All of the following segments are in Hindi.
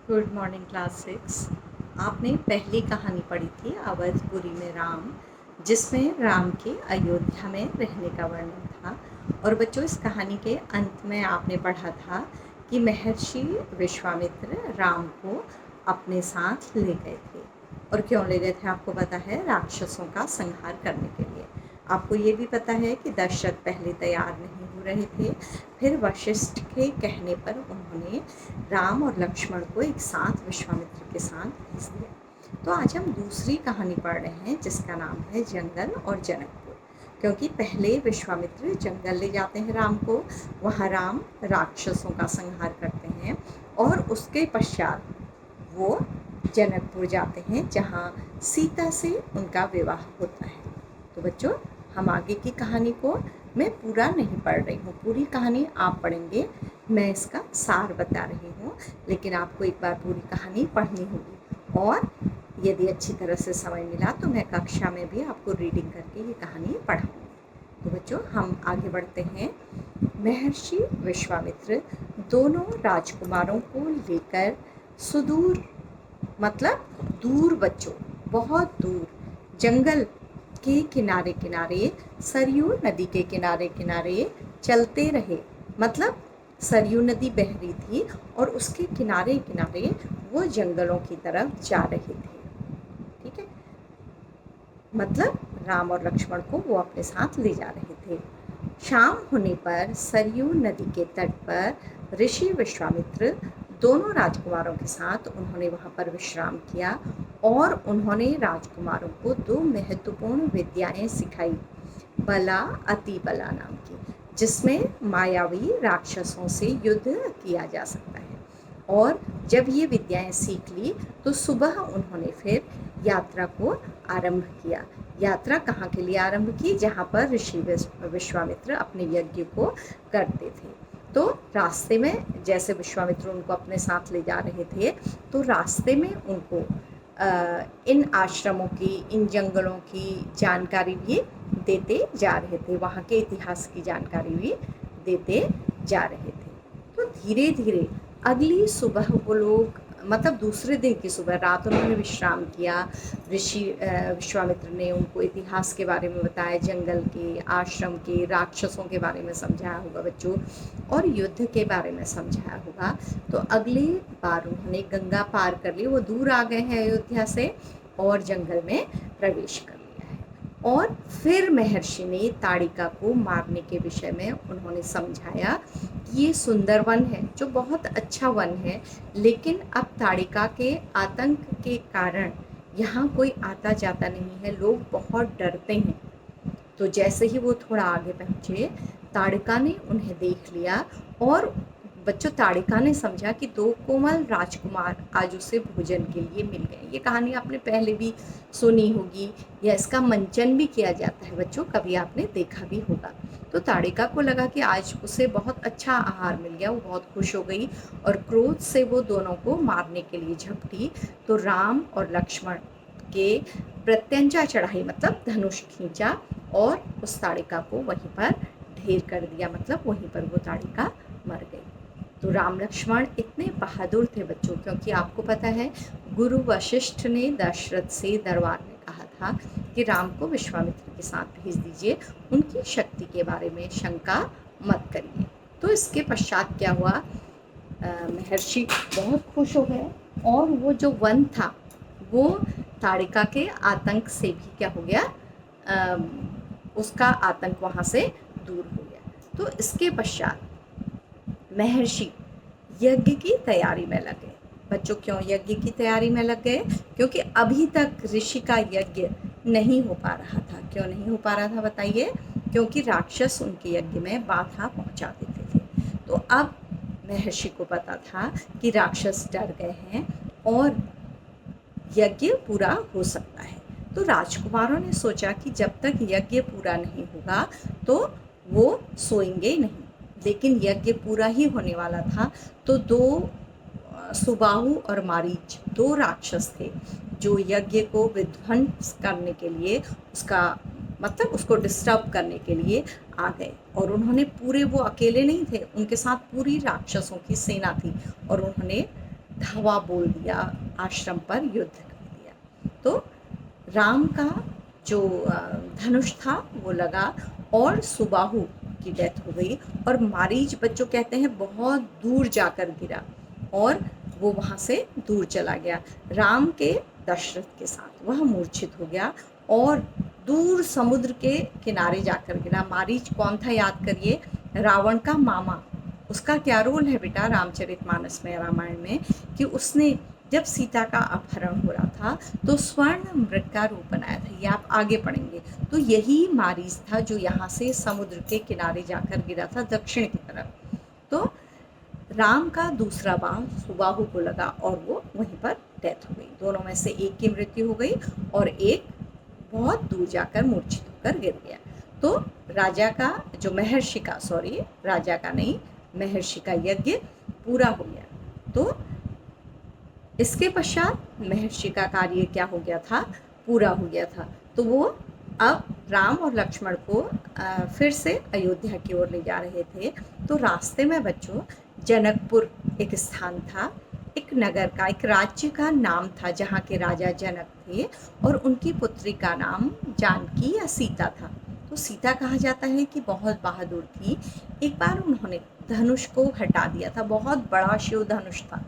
Good morning class 6। आपने पहली कहानी पढ़ी थी अवधपुरी में राम, जिसमें राम के अयोध्या में रहने का वर्णन था। और बच्चों, इस कहानी के अंत में आपने पढ़ा था कि महर्षि विश्वामित्र राम को अपने साथ ले गए थे। और क्यों ले गए थे आपको पता है? राक्षसों का संहार करने के लिए। आपको ये भी पता है कि दशरथ पहले तैयार नहीं हो रहे थे, फिर वशिष्ठ के कहने पर उन्होंने राम और लक्ष्मण को एक साथ विश्वामित्र के साथ भेज दिया। तो आज हम दूसरी कहानी पढ़ रहे हैं जिसका नाम है जंगल और जनकपुर। क्योंकि पहले विश्वामित्र जंगल ले जाते हैं राम को, वहाँ राम राक्षसों का संहार करते हैं और उसके पश्चात वो जनकपुर जाते हैं जहाँ सीता से उनका विवाह होता है। तो बच्चों, हम आगे की कहानी को मैं पूरा नहीं पढ़ रही हूँ, पूरी कहानी आप पढ़ेंगे, मैं इसका सार बता रही हूँ, लेकिन आपको एक बार पूरी कहानी पढ़नी होगी। और यदि अच्छी तरह से समय मिला तो मैं कक्षा में भी आपको रीडिंग करके ये कहानी पढ़ाऊँगी। तो बच्चों, हम आगे बढ़ते हैं। महर्षि विश्वामित्र दोनों राजकुमारों को लेकर सुदूर, मतलब दूर बच्चों, बहुत दूर जंगल के किनारे किनारे, सरयू नदी के किनारे किनारे चलते रहे। मतलब सरयू नदी बह रही थी और उसके किनारे किनारे वो जंगलों की तरफ जा रहे थे। ठीक है, मतलब राम और लक्ष्मण को वो अपने साथ ले जा रहे थे। शाम होने पर सरयू नदी के तट पर ऋषि विश्वामित्र दोनों राजकुमारों के साथ उन्होंने वहाँ पर विश्राम किया और उन्होंने राजकुमारों को दो महत्वपूर्ण विद्याएं सिखाई, बला अति बला नाम की, जिसमें मायावी राक्षसों से युद्ध किया जा सकता है। और जब ये विद्याएं सीख ली तो सुबह उन्होंने फिर यात्रा को आरंभ किया। यात्रा कहाँ के लिए आरंभ की? जहाँ पर ऋषि विश्वामित्र अपने यज्ञ को करते थे। तो रास्ते में जैसे विश्वामित्र उनको अपने साथ ले जा रहे थे, तो रास्ते में उनको इन आश्रमों की, इन जंगलों की जानकारी भी देते जा रहे थे, वहाँ के इतिहास की जानकारी भी देते जा रहे थे। तो धीरे धीरे अगली सुबह वो लोग, मतलब दूसरे दिन की सुबह, रात उन्होंने विश्राम किया। ऋषि विश्वामित्र ने उनको इतिहास के बारे में बताया, जंगल के, आश्रम के, राक्षसों के बारे में समझाया होगा बच्चों, और युद्ध के बारे में समझाया होगा। तो अगली बार उन्होंने गंगा पार कर ली, वो दूर आ गए हैं अयोध्या से और जंगल में प्रवेश कर लिया है। और फिर महर्षि ने ताड़िका को मारने के विषय में उन्होंने समझाया कि ये सुंदर वन है, जो बहुत अच्छा वन है, लेकिन अब ताड़िका के आतंक के कारण यहाँ कोई आता जाता नहीं है, लोग बहुत डरते हैं। तो जैसे ही वो थोड़ा आगे पहुँचे, ताड़िका ने उन्हें देख लिया और बच्चों, ताड़िका ने समझा कि दो कोमल राजकुमार आज उसे भोजन के लिए मिल गए। ये कहानी आपने पहले भी सुनी होगी या इसका मंचन भी किया जाता है बच्चों, कभी आपने देखा भी होगा। तो ताड़िका को लगा कि आज उसे बहुत अच्छा आहार मिल गया, वो बहुत खुश हो गई और क्रोध से वो दोनों को मारने के लिए झपटी। तो राम और लक्ष्मण के प्रत्यंचा चढ़ाई, मतलब धनुष खींचा और उस ताड़िका को वहीं पर ढेर कर दिया, मतलब वहीं पर वो ताड़िका मर गई। तो राम लक्ष्मण इतने बहादुर थे बच्चों, क्योंकि आपको पता है गुरु वशिष्ठ ने दशरथ से दरबार में कहा था कि राम को विश्वामित्र के साथ भेज दीजिए, उनकी शक्ति के बारे में शंका मत करिए। तो इसके पश्चात क्या हुआ? महर्षि बहुत खुश हो गए और वो जो वन था वो ताड़िका के आतंक से भी क्या हो गया, उसका आतंक वहाँ से दूर हो गया। तो इसके पश्चात महर्षि यज्ञ की तैयारी में लगे। बच्चों, क्यों यज्ञ की तैयारी में लग गए? क्योंकि अभी तक ऋषि का यज्ञ नहीं हो पा रहा था। क्यों नहीं हो पा रहा था बताइए? क्योंकि राक्षस उनके यज्ञ में बाधा पहुंचा देते थे। तो अब महर्षि को पता था कि राक्षस डर गए हैं और यज्ञ पूरा हो सकता है। तो राजकुमारों ने सोचा कि जब तक यज्ञ पूरा नहीं होगा तो वो सोएंगे नहीं। लेकिन यज्ञ पूरा ही होने वाला था। तो दो सुबाहु और मारीच, दो राक्षस थे जो यज्ञ को विध्वंस करने के लिए, उसका मतलब उसको डिस्टर्ब करने के लिए आ गए। और उन्होंने पूरे, वो अकेले नहीं थे, उनके साथ पूरी राक्षसों की सेना थी और उन्होंने धावा बोल दिया, आश्रम पर युद्ध कर दिया। तो राम का जो धनुष था वो लगा और सुबाहु की डेथ हो गई, और मारीच बच्चों कहते हैं बहुत दूर जाकर गिरा और वो वहाँ से दूर चला गया। राम के दशरथ के साथ वह मूर्छित हो गया और दूर समुद्र के किनारे जाकर गिरा। मारीच कौन था याद करिए, रावण का मामा। उसका क्या रोल है बेटा रामचरितमानस में, रामायण में, कि उसने जब सीता का अपहरण हो रहा था तो स्वर्ण मृग का रूप बनाया था। ये आप आगे पढ़ेंगे। तो यही मारीच था जो यहाँ से समुद्र के किनारे जाकर गिरा था दक्षिण की तरफ। तो राम का दूसरा बाण सुबाहु को लगा और वो वहीं पर डेथ हो गई। दोनों में से एक की मृत्यु हो गई और एक बहुत दूर जाकर मूर्छित होकर गिर गया। तो राजा का जो महर्षि का, सॉरी राजा का नहीं, महर्षि का यज्ञ पूरा हो गया। तो इसके पश्चात महर्षि का कार्य क्या हो गया था, पूरा हो गया था। तो वो अब राम और लक्ष्मण को फिर से अयोध्या की ओर ले जा रहे थे। तो रास्ते में बच्चों जनकपुर एक स्थान था, एक नगर का, एक राज्य का नाम था जहाँ के राजा जनक थे, और उनकी पुत्री का नाम जानकी या सीता था। तो सीता कहा जाता है कि बहुत बहादुर थी। एक बार उन्होंने धनुष को हटा दिया था, बहुत बड़ा शिव धनुष था।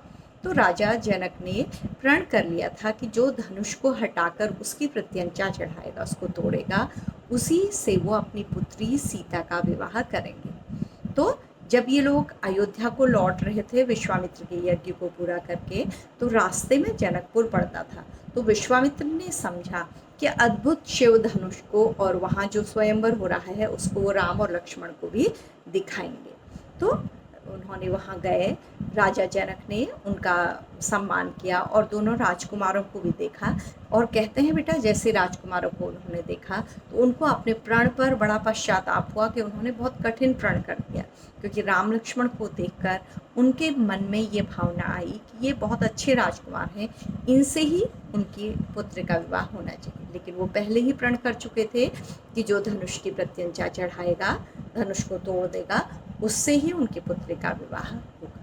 तो राजा जनक ने प्रण कर लिया था कि जो धनुष को हटाकर उसकी प्रत्यंचा चढ़ाएगा, उसको तोड़ेगा, उसी से वो अपनी पुत्री सीता का विवाह करेंगे। तो जब ये लोग अयोध्या को लौट रहे थे विश्वामित्र के यज्ञ को पूरा करके, तो रास्ते में जनकपुर पड़ता था। तो विश्वामित्र ने समझा कि अद्भुत शिव धनुष को और वहाँ जो स्वयंवर हो रहा है उसको वो राम और लक्ष्मण को भी दिखाएंगे। तो उन्होंने वहाँ गए, राजा जनक ने उनका सम्मान किया और दोनों राजकुमारों को भी देखा। और कहते हैं बेटा जैसे राजकुमारों को उन्होंने देखा तो उनको अपने प्रण पर बड़ा पश्चाताप हुआ कि उन्होंने बहुत कठिन प्रण कर दिया, क्योंकि राम लक्ष्मण को देखकर उनके मन में ये भावना आई कि ये बहुत अच्छे राजकुमार हैं, इनसे ही उनकी पुत्र का विवाह होना चाहिए। लेकिन वो पहले ही प्रण कर चुके थे कि जो धनुष की प्रत्यंचा चढ़ाएगा, धनुष को तोड़ देगा, उससे ही उनके पुत्र का विवाह होगा।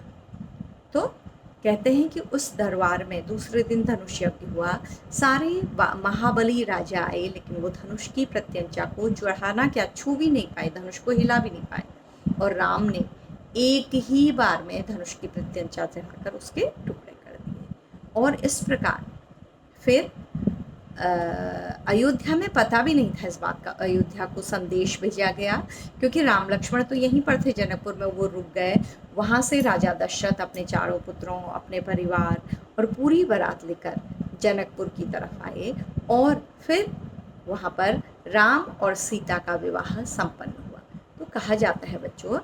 तो कहते हैं कि उस दरबार में दूसरे दिन धनुष यज्ञ हुआ। सारे महाबली राजा आए, लेकिन वो धनुष की प्रत्यंचा को चढ़ाना क्या, छू भी नहीं पाए, धनुष को हिला भी नहीं पाए। और राम ने एक ही बार में धनुष की प्रत्यंचा चढ़ाकर उसके टुकड़े कर दिए। और इस प्रकार फिर अयोध्या में पता भी नहीं था इस बात का, अयोध्या को संदेश भेजा गया, क्योंकि राम लक्ष्मण तो यहीं पर थे जनकपुर में, वो रुक गए। वहाँ से राजा दशरथ अपने चारों पुत्रों, अपने परिवार और पूरी बारात लेकर जनकपुर की तरफ आए, और फिर वहाँ पर राम और सीता का विवाह संपन्न हुआ। तो कहा जाता है बच्चों,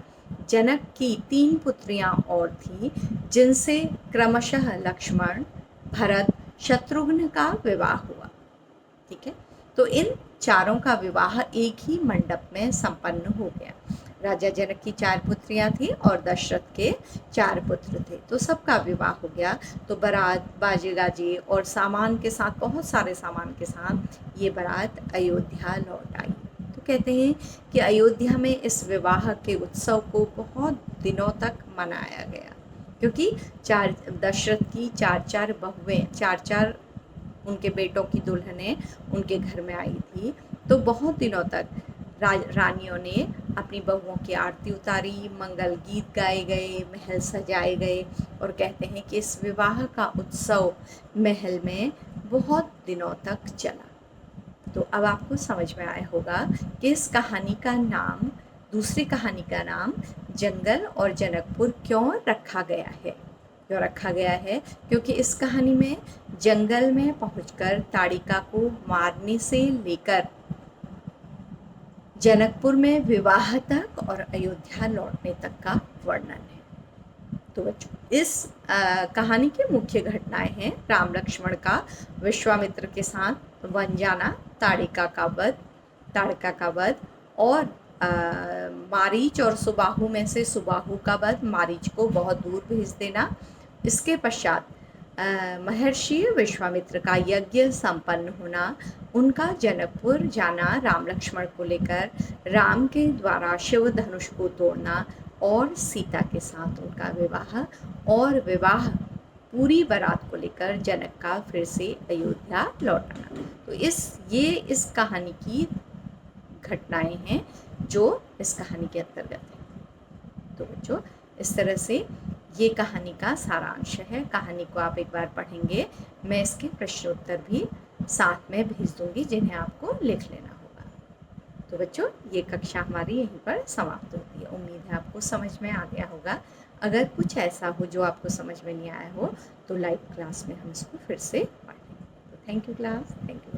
जनक की 3 पुत्रियाँ और थीं, जिनसे क्रमशः लक्ष्मण, भरत, शत्रुघ्न का विवाह हुआ। ठीक है, तो इन चारों का विवाह एक ही मंडप में संपन्न हो गया। राजा जनक की 4 पुत्रियां थी और दशरथ के 4 पुत्र थे। तो सबका विवाह हो गया। तो बारात बाजे गाजे और सामान के साथ, बहुत सारे सामान के साथ ये बारात अयोध्या लौट आई। तो कहते हैं कि अयोध्या में इस विवाह के उत्सव को बहुत दिनों तक मनाया गया, क्योंकि दशरथ की 4 बहुएं, 4 उनके बेटों की दुल्हनें उनके घर में आई थी। तो बहुत दिनों तक रानियों ने अपनी बहुओं की आरती उतारी, मंगल गीत गाए गए, महल सजाए गए, और कहते हैं कि इस विवाह का उत्सव महल में बहुत दिनों तक चला। तो अब आपको समझ में आया होगा कि इस कहानी का नाम, दूसरी कहानी का नाम जंगल और जनकपुर क्यों रखा गया है। क्यों रखा गया है, क्योंकि इस कहानी में जंगल में पहुंचकर ताड़िका को मारने से लेकर जनकपुर में विवाह तक और अयोध्या लौटने तक का वर्णन है। तो बच्चों इस कहानी की मुख्य घटनाएं हैं राम लक्ष्मण का विश्वामित्र के साथ वन जाना, ताड़िका का वध और मारीच और सुबाहु में से सुबाहु का वध, मारीच को बहुत दूर भेज देना। इसके पश्चात महर्षि विश्वामित्र का यज्ञ संपन्न होना, उनका जनकपुर जाना राम लक्ष्मण को लेकर, राम के द्वारा शिव धनुष को तोड़ना और सीता के साथ उनका विवाह, और विवाह पूरी बारात को लेकर जनक का फिर से अयोध्या लौटना। तो इस कहानी की घटनाएं हैं जो इस कहानी के अंतर्गत है। तो बच्चों, इस तरह से ये कहानी का सारांश है। कहानी को आप एक बार पढ़ेंगे, मैं इसके प्रश्नोत्तर भी साथ में भेज दूंगी जिन्हें आपको लिख लेना होगा। तो बच्चों, ये कक्षा हमारी यहीं पर समाप्त होती है। उम्मीद है आपको समझ में आ गया होगा। अगर कुछ ऐसा हो जो आपको समझ में नहीं आया हो तो लाइव क्लास में हम इसको फिर से पढ़ें। तो thank you class, thank you.